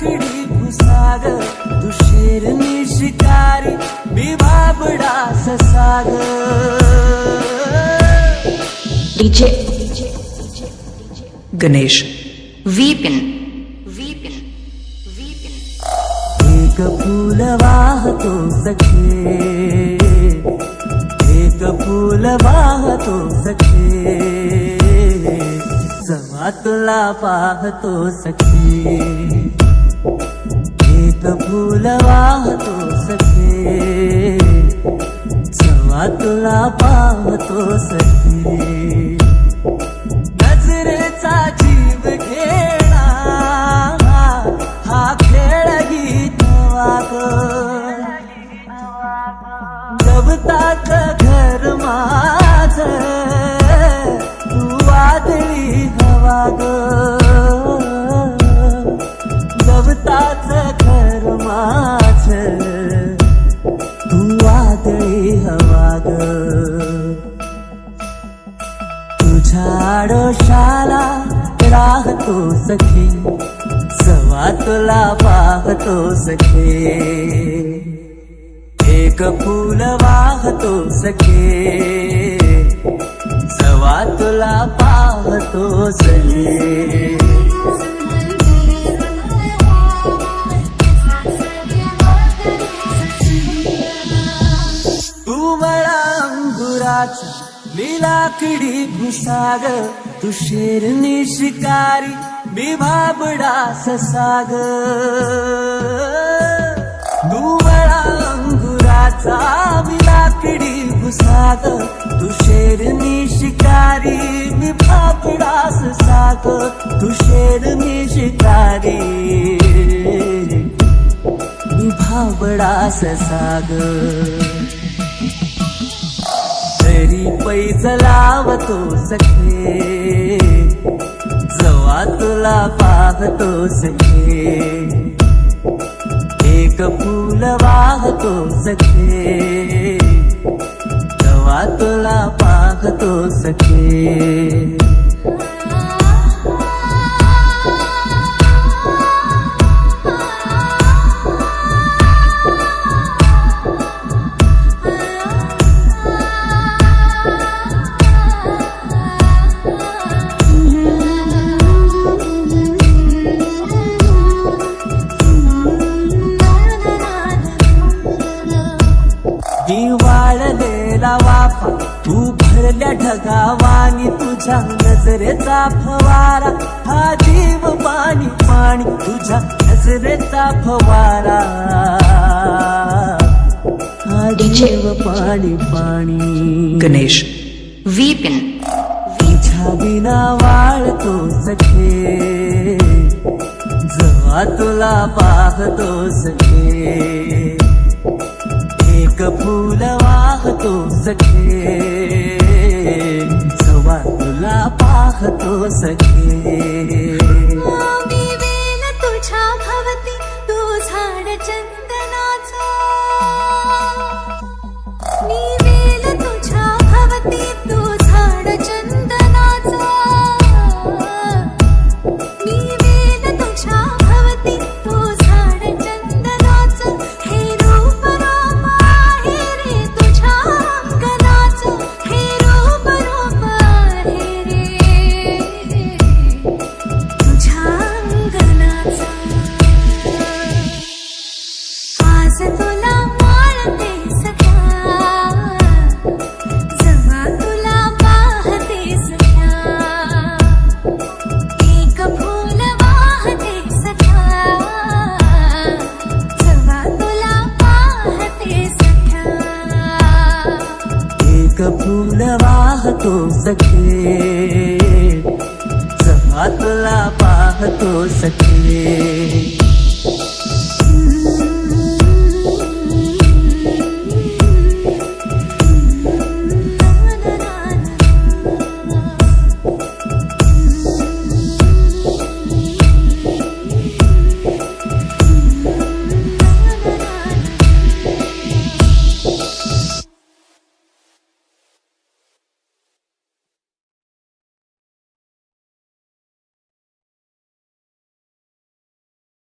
लाकडी भुसाग, तू शेरनी शिकारी, मी भाबडा ससाग। डीजे गणेश विपिन एक फूल वाहतो सखे, एक फूल वाहतो सखे, जवा तुला पाहतो सखे। एक फूल वाहतो सखे, जवा तुला पाहतो सखे। नजरेचा जीव घेणा हा खेळ गीत वाग, गवतात घर माझ, तू वादळी हवा ग। गवतात घर माझ, तू वादळी हवा ग। तुझ्या आडोशाला राहतो सखे, जवा तुला पाहतो सखे। एक फूल वाहतो सखे, जवा तुला पाहतो सखे। तू मला अंगुराचा, मी लाकडी भुसाग, तू शेरनी शिकारी, मी भाबडा ससाग। तू मला अंगुराचा, मी लाकडी भुसाग, तू शेरनी शिकारी, मी भाबडा ससाग। तू शेरनी शिकारी, मी भाबडा ससाग। तरी पैज लावतो सखे, जवा तुला पाहतो सखे। एक फूल वाहतो सखे, जवा तुला पाहतो सखे। वाळलेला वाफा, तू भरल्या ढगावानी, तुझ्या नजरेचा फवारा, हा जीव पाणी पाणी, तुझ्या नजरेचा फवारा, हा जीव पाणी पाणी। गणेश विपिन तुझ्या बिना वाळतो सखे, जवा तुला पाहतो सखे। एक फूल वाहतो सखे, जवा तुला पाहतो सखे। मी वेल तुझ्या भवती, तू झाड चंदनाचा, मी वेल तुझ्या भवती, तू झाड चंदनाचा, मी वेल तुझ्या भवती, तू झाड चंदनाचा। हे रूप रूप आहे रे तुझ्या अंगणाचं, हे रूप रूप आहे रे तुझ्या अंगणाचं। आज तुला माळते सख्या, जवा तुला पाहते सख्या। एक फूल वाहते सख्या, जवा तुला पाहते सख्या। एक फूल वाहतो सखे,